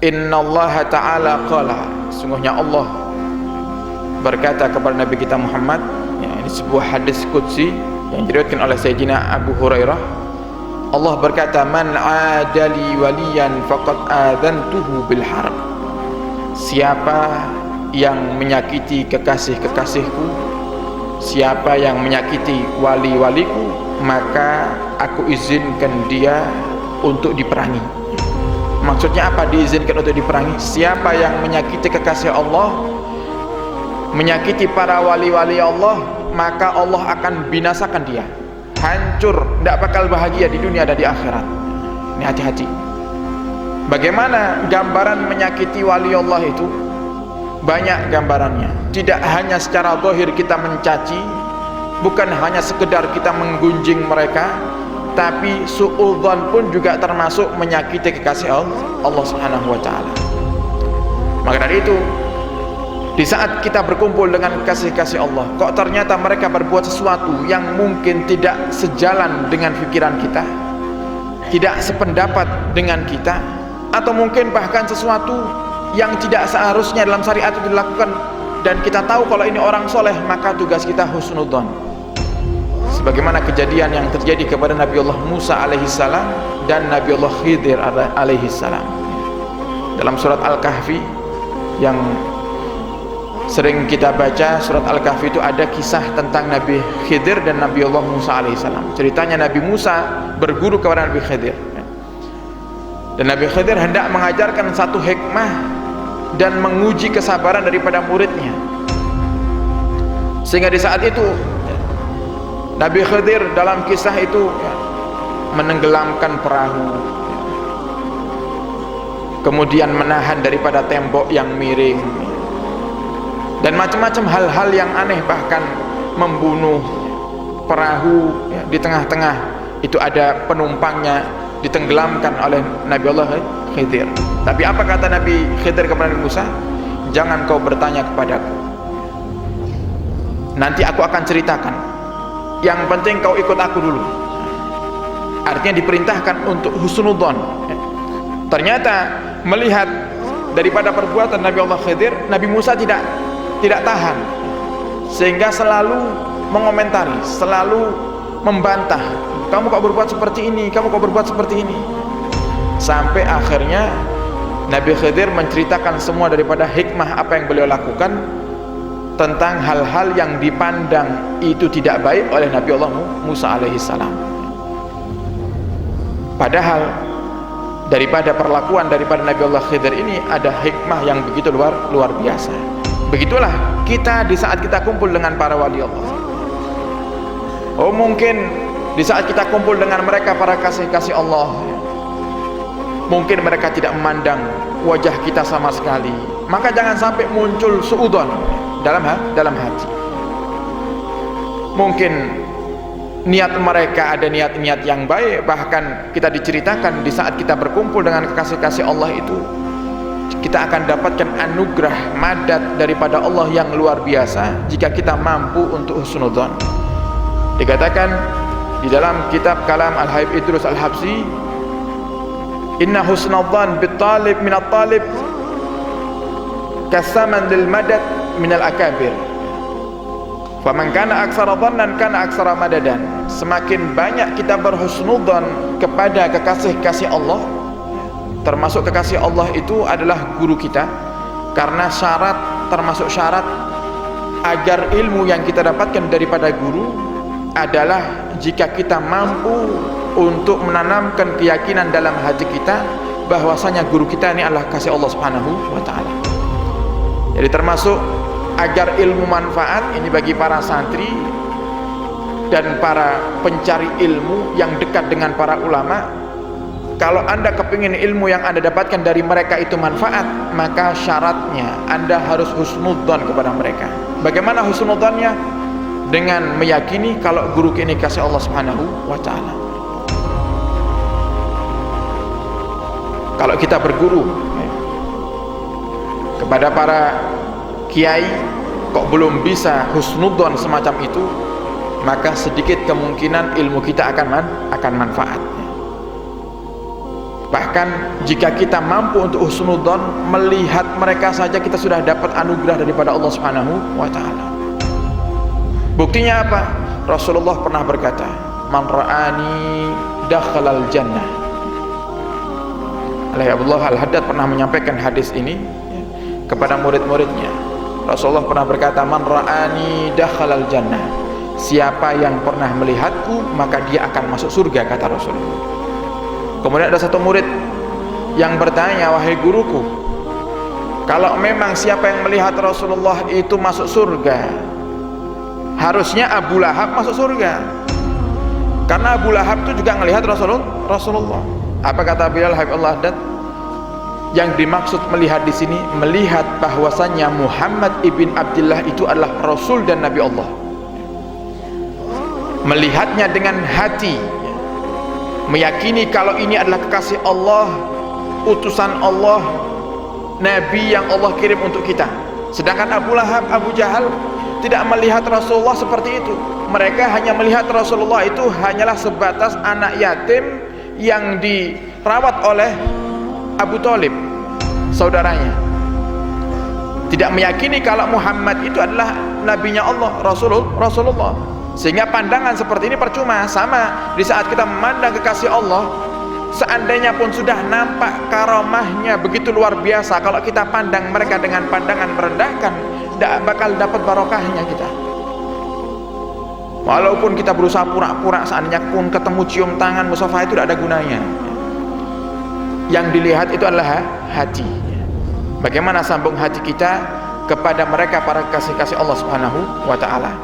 Innallaha ta'ala qala, sungguhnya Allah berkata kepada Nabi kita Muhammad, ya, ini sebuah hadis qudsi yang diriwayatkan oleh Sayyidina Abu Hurairah. Allah berkata, man adali waliyan faqad adzantuhu bil harb. Siapa yang menyakiti kekasih-kekasihku, siapa yang menyakiti wali-waliku, maka aku izinkan dia untuk diperangi. Maksudnya apa diizinkan untuk diperangi? Siapa yang menyakiti kekasih Allah, menyakiti para wali-wali Allah, maka Allah akan binasakan dia, hancur, tidak bakal bahagia di dunia dan di akhirat. Ini hati-hati. Bagaimana gambaran menyakiti wali Allah itu? Banyak gambarannya. Tidak hanya secara zahir kita mencaci, bukan hanya sekedar kita menggunjing mereka, tapi suudzon pun juga termasuk menyakiti kekasih Allah Subhanahu wa taala. Maka dari itu, di saat kita berkumpul dengan kekasih-kekasih Allah, kok ternyata mereka berbuat sesuatu yang mungkin tidak sejalan dengan pikiran kita, tidak sependapat dengan kita, atau mungkin bahkan sesuatu yang tidak seharusnya dalam syariat itu dilakukan, dan kita tahu kalau ini orang soleh, maka tugas kita husnudzon. Sebagaimana kejadian yang terjadi kepada Nabi Allah Musa alaihissalam dan Nabi Allah Khidir alaihissalam. Dalam surat Al-Kahfi yang sering kita baca, surat Al-Kahfi itu ada kisah tentang Nabi Khidir dan Nabi Allah Musa alaihissalam. Ceritanya Nabi Musa berguru kepada Nabi Khidir, dan Nabi Khidir hendak mengajarkan satu hikmah dan menguji kesabaran daripada muridnya. Sehingga di saat itu Nabi Khidir dalam kisah itu menenggelamkan perahu, kemudian menahan daripada tembok yang miring, dan macam-macam hal-hal yang aneh, bahkan membunuh perahu di tengah-tengah itu ada penumpangnya, ditenggelamkan oleh Nabi Allah Khidir. Tapi apa kata Nabi Khidir kepada Nabi Musa? Jangan kau bertanya kepadaku, nanti aku akan ceritakan, yang penting kau ikut aku dulu. Artinya diperintahkan untuk husnudzon. Ternyata melihat daripada perbuatan Nabi Allah Khidir, Nabi Musa tidak tahan, sehingga selalu mengomentari, selalu membantah, kamu kok berbuat seperti ini, kamu kok berbuat seperti ini. Sampai akhirnya Nabi Khidir menceritakan semua daripada hikmah apa yang beliau lakukan tentang hal-hal yang dipandang itu tidak baik oleh Nabi Allah Musa alaihissalam. Padahal daripada perlakuan daripada Nabi Allah Khidir ini ada hikmah yang begitu luar biasa. Begitulah kita di saat kita kumpul dengan para wali Allah. Oh, mungkin di saat kita kumpul dengan mereka, para kasih-kasih Allah, mungkin mereka tidak memandang wajah kita sama sekali, maka jangan sampai muncul suudzon dalam hati. Mungkin niat mereka ada niat-niat yang baik, bahkan kita diceritakan di saat kita berkumpul dengan kekasih-kasih Allah itu, kita akan dapatkan anugerah madat daripada Allah yang luar biasa jika kita mampu untuk husnudzon. Dikatakan di dalam kitab kalam Al-Habib Idrus Al-Habsi, inna husnudzan bit-talib minat talib kasaman lil madad minal akabir, faman kana aksara dhannan kana aksara madadan. Semakin banyak kita berhusnudzon kepada kekasih-kasih Allah, termasuk kekasih Allah itu adalah guru kita, karena termasuk syarat agar ilmu yang kita dapatkan daripada guru adalah jika kita mampu untuk menanamkan keyakinan dalam hati kita bahwasanya guru kita ini adalah kasih Allah Subhanahu wa taala. Jadi termasuk agar ilmu manfaat ini bagi para santri dan para pencari ilmu yang dekat dengan para ulama. Kalau Anda kepingin ilmu yang Anda dapatkan dari mereka itu manfaat, maka syaratnya Anda harus husnudzon kepada mereka. Bagaimana husnudzonnya? Dengan meyakini kalau guru ini kasih Allah Subhanahu wa taala. Kalau kita berguru kepada para kiai kok belum bisa husnudzon semacam itu, maka sedikit kemungkinan ilmu kita akan manfaat. Bahkan Bahkan jika kita mampu untuk husnudzon, melihat mereka saja kita sudah dapat anugerah daripada Allah Subhanahu wa taala. Buktinya apa? Rasulullah pernah berkata, "Man ra'ani dakhalal jannah." Abdullah Al-Haddad pernah menyampaikan hadis ini kepada murid-muridnya. Rasulullah pernah berkata, "Man ra'ani dakhalal jannah." Siapa yang pernah melihatku, maka dia akan masuk surga, kata Rasulullah. Kemudian ada satu murid yang bertanya, "Wahai guruku, kalau memang siapa yang melihat Rasulullah itu masuk surga, harusnya Abu Lahab masuk surga, karena Abu Lahab itu juga melihat Rasulullah." Apa kata Bilal Habibullah Haddad? Yang dimaksud melihat di sini, melihat bahwasannya Muhammad ibn Abdullah itu adalah Rasul dan Nabi Allah. Melihatnya dengan hati, meyakini kalau ini adalah kekasih Allah, utusan Allah, Nabi yang Allah kirim untuk kita. Sedangkan Abu Lahab, Abu Jahal tidak melihat Rasulullah seperti itu. Mereka hanya melihat Rasulullah itu hanyalah sebatas anak yatim yang dirawat oleh Abu Thalib, saudaranya. Tidak meyakini kalau Muhammad itu adalah nabinya Allah, Rasulullah. Sehingga pandangan seperti ini percuma. Sama di saat kita memandang kekasih Allah, seandainya pun sudah nampak karomahnya begitu luar biasa, kalau kita pandang mereka dengan pandangan merendahkan, tidak bakal dapat barokahnya kita. Walaupun kita berusaha pura-pura, seandainya pun ketemu cium tangan musafah, itu tidak ada gunanya. Yang dilihat itu adalah hati. Bagaimana sambung hati kita kepada mereka para kasih-kasih Allah Subhanahu wa taala.